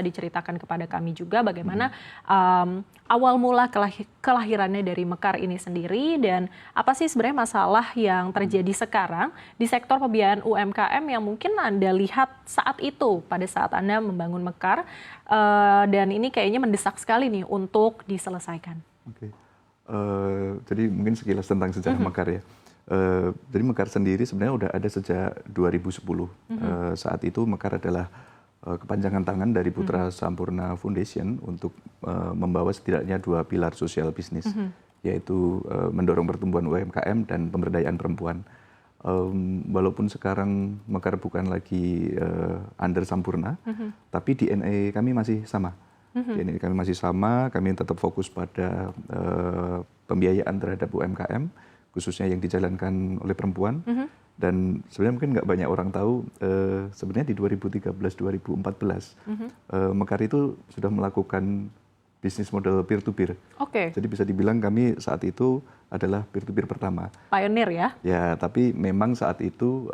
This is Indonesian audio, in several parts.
diceritakan kepada kami juga bagaimana awal mula kelahirannya dari Mekar ini sendiri dan apa sih sebenarnya masalah yang terjadi sekarang di sektor pembiayaan UMKM yang mungkin Anda lihat saat itu pada saat Anda membangun Mekar dan ini kayaknya mendesak sekali nih untuk diselesaikan. Oke. Jadi mungkin sekilas tentang sejarah Mekar ya. Jadi Mekar sendiri sebenarnya udah ada sejak 2010. Saat itu Mekar adalah kepanjangan tangan dari Putra Sampurna Foundation untuk membawa setidaknya 2 pilar sosial bisnis, yaitu mendorong pertumbuhan UMKM dan pemberdayaan perempuan. Walaupun sekarang Mekar bukan lagi under Sampurna, tapi DNA kami masih sama. DNA kami masih sama, kami tetap fokus pada pembiayaan terhadap UMKM, khususnya yang dijalankan oleh perempuan. Dan sebenarnya mungkin nggak banyak orang tahu, sebenarnya di 2013-2014, Mekar itu sudah melakukan bisnis model peer-to-peer. Oke. Jadi bisa dibilang kami saat itu adalah peer-to-peer pertama. Pioneer ya? Ya, tapi memang saat itu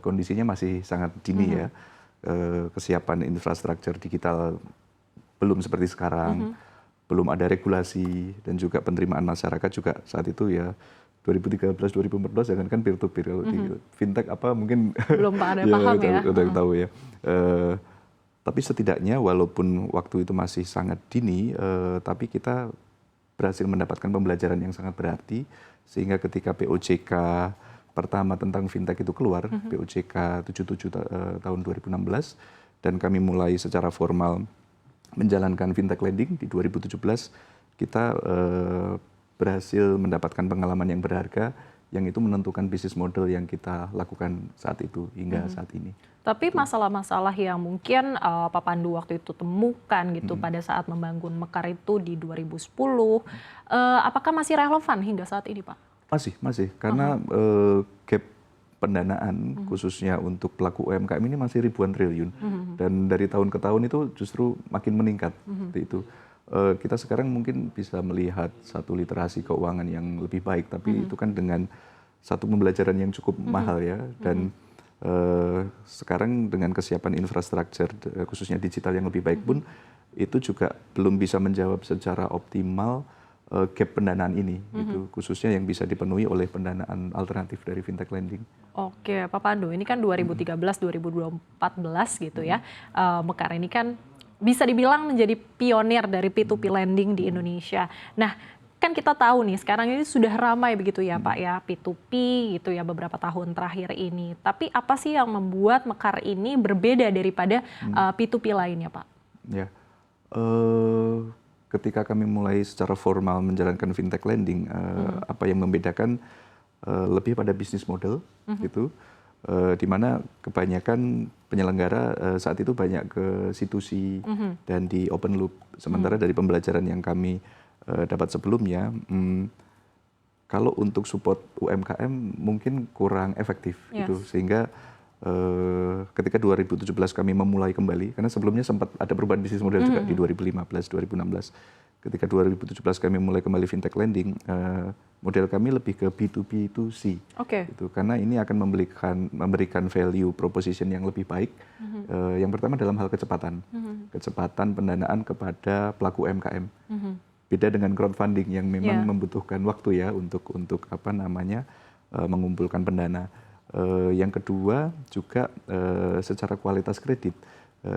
kondisinya masih sangat dini ya. Kesiapan infrastruktur digital belum seperti sekarang, belum ada regulasi, dan juga penerimaan masyarakat juga saat itu ya 2013-2014 jangan kan peer-to-peer. Kalau di fintech apa mungkin belum ada paham ya. Udah tahu ya. Tapi setidaknya walaupun waktu itu masih sangat dini, tapi kita berhasil mendapatkan pembelajaran yang sangat berarti sehingga ketika POJK pertama tentang fintech itu keluar, POJK 77 tahun 2016, dan kami mulai secara formal menjalankan fintech lending di 2017, kita berhasil mendapatkan pengalaman yang berharga yang itu menentukan bisnis model yang kita lakukan saat itu hingga saat ini. Tapi masalah-masalah yang mungkin Pak Pandu waktu itu temukan gitu pada saat membangun Mekar itu di 2010, apakah masih relevan hingga saat ini, Pak? Masih, karena gap pendanaan khususnya untuk pelaku UMKM ini masih ribuan triliun, dan dari tahun ke tahun itu justru makin meningkat. Itu kita sekarang mungkin bisa melihat satu literasi keuangan yang lebih baik, tapi itu kan dengan satu pembelajaran yang cukup mahal ya, dan sekarang dengan kesiapan infrastruktur khususnya digital yang lebih baik pun itu juga belum bisa menjawab secara optimal gap pendanaan ini, gitu, khususnya yang bisa dipenuhi oleh pendanaan alternatif dari fintech lending. Oke, Pak Pandu, ini kan 2013-2014 gitu ya, Mekar ini kan bisa dibilang menjadi pionir dari P2P lending di Indonesia. Nah, kan kita tahu nih sekarang ini sudah ramai begitu ya Pak ya, P2P gitu ya beberapa tahun terakhir ini. Tapi apa sih yang membuat Mekar ini berbeda daripada P2P lainnya Pak? Ya, ketika kami mulai secara formal menjalankan fintech lending, apa yang membedakan lebih pada bisnis model gitu. Di mana kebanyakan penyelenggara saat itu banyak ke C2C dan di open loop. Sementara dari pembelajaran yang kami dapat sebelumnya, kalau untuk support UMKM mungkin kurang efektif gitu. Sehingga ketika 2017 kami memulai kembali, karena sebelumnya sempat ada perubahan bisnis model juga di 2015-2016. Ketika 2017 kami mulai kembali fintech lending, model kami lebih ke B2B2C, gitu, karena ini akan memberikan value proposition yang lebih baik. Yang pertama dalam hal kecepatan, kecepatan pendanaan kepada pelaku UMKM. Beda dengan crowdfunding yang memang membutuhkan waktu ya untuk apa namanya mengumpulkan pendana. Yang kedua juga secara kualitas kredit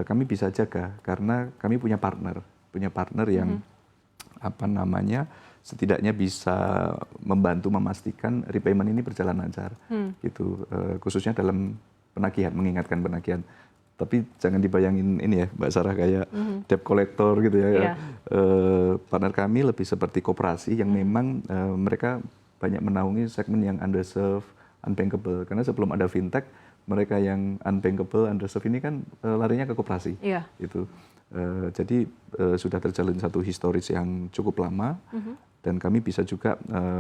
kami bisa jaga karena kami punya partner yang apa namanya setidaknya bisa membantu memastikan repayment ini berjalan lancar, gitu, khususnya dalam penagihan, mengingatkan penagihan. Tapi jangan dibayangin ini ya Mbak Sarah kayak debt collector gitu ya. Partner kami lebih seperti koperasi yang memang mereka banyak menaungi segmen yang underserved, unbankable. Karena sebelum ada fintech, mereka yang unbankable, underserved ini kan larinya ke koperasi. Gitu. Jadi sudah terjalin satu historis yang cukup lama, dan kami bisa juga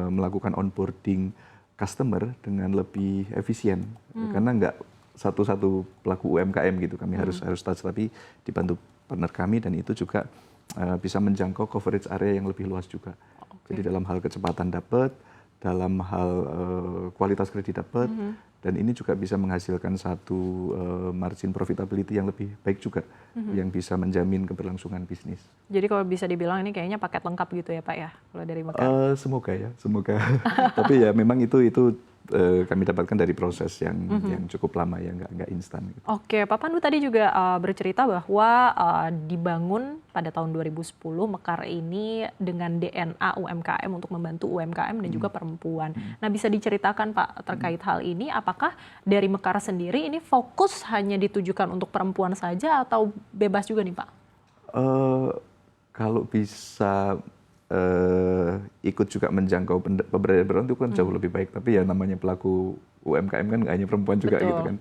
melakukan onboarding customer dengan lebih efisien, karena nggak satu-satu pelaku UMKM gitu, kami harus touch, tapi dibantu partner kami, dan itu juga bisa menjangkau coverage area yang lebih luas juga. Jadi dalam hal kecepatan dapat, dalam hal kualitas kredit dapat, Dan ini juga bisa menghasilkan satu margin profitability yang lebih baik juga, yang bisa menjamin keberlangsungan bisnis. Jadi kalau bisa dibilang ini kayaknya paket lengkap gitu ya Pak ya, kalau dari Mekar? Semoga ya, semoga. Tapi ya memang itu kami dapatkan dari proses yang cukup lama ya, nggak instan. Gitu. Oke, Pak Pandu tadi juga bercerita bahwa dibangun pada tahun 2010 Mekar ini dengan DNA UMKM untuk membantu UMKM dan juga perempuan. Nah, bisa diceritakan Pak terkait hal ini, apakah dari Mekar sendiri ini fokus hanya ditujukan untuk perempuan saja atau bebas juga nih Pak? Kalau bisa ikut juga menjangkau pemberdayaan perempuan itu kan jauh lebih baik. Tapi ya namanya pelaku UMKM kan nggak hanya perempuan juga. Betul. Gitu kan.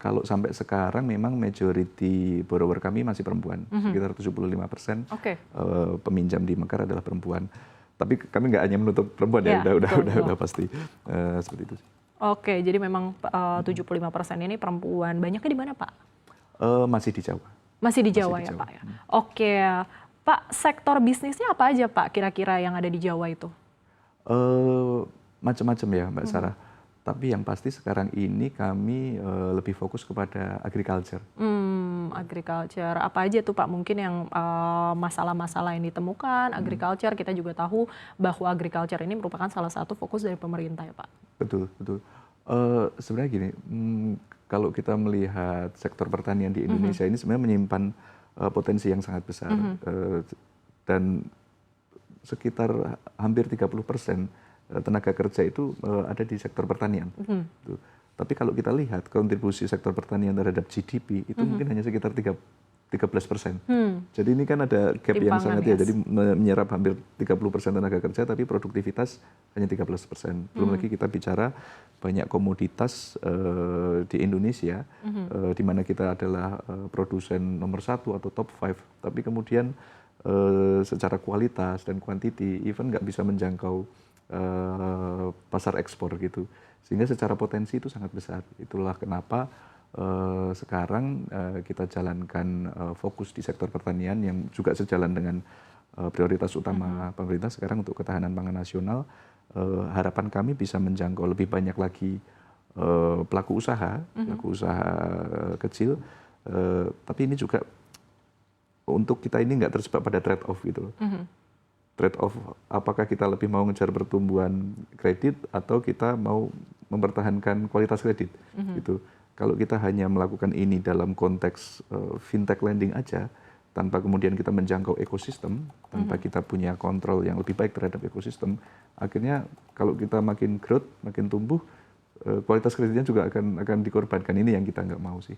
Kalau sampai sekarang memang majority borrower kami masih perempuan, sekitar 75%. Okay. Peminjam di Mekar adalah perempuan. Tapi kami nggak hanya menutup perempuan ya, udah pasti seperti itu. Oke, jadi memang 75% ini perempuan. Banyaknya di mana Pak? Masih di Jawa. Masih di Jawa ya Pak ya. Oke. Pak, sektor bisnisnya apa aja Pak kira-kira yang ada di Jawa itu? Macam-macam ya Mbak Sarah. Tapi yang pasti sekarang ini kami lebih fokus kepada agriculture. Agriculture. Apa aja tuh Pak mungkin yang masalah-masalah yang ditemukan? Agriculture kita juga tahu bahwa agriculture ini merupakan salah satu fokus dari pemerintah ya Pak. Betul, betul. Sebenarnya gini, kalau kita melihat sektor pertanian di Indonesia ini sebenarnya menyimpan potensi yang sangat besar, dan sekitar hampir 30% tenaga kerja itu ada di sektor pertanian. Tapi kalau kita lihat kontribusi sektor pertanian terhadap GDP itu mungkin hanya sekitar 13%. Jadi ini kan ada gap yang sangat ya, jadi menyerap hampir 30% tenaga kerja tapi produktivitas hanya 13%. Belum lagi kita bicara banyak komoditas di Indonesia, di mana kita adalah produsen nomor 1 atau top 5, tapi kemudian secara kualitas dan kuantiti even nggak bisa menjangkau pasar ekspor gitu. Sehingga secara potensi itu sangat besar. Itulah kenapa sekarang kita jalankan fokus di sektor pertanian yang juga sejalan dengan prioritas utama pemerintah sekarang untuk ketahanan pangan nasional. Harapan kami bisa menjangkau lebih banyak lagi pelaku usaha kecil, tapi ini juga untuk kita ini nggak terjebak pada trade off gitu loh. Trade off, apakah kita lebih mau ngejar pertumbuhan kredit atau kita mau mempertahankan kualitas kredit gitu. Kalau kita hanya melakukan ini dalam konteks fintech lending aja, tanpa kemudian kita menjangkau ekosistem, tanpa kita punya kontrol yang lebih baik terhadap ekosistem, akhirnya kalau kita makin growth, makin tumbuh, kualitas kreditnya juga akan dikorbankan. Ini yang kita nggak mau sih.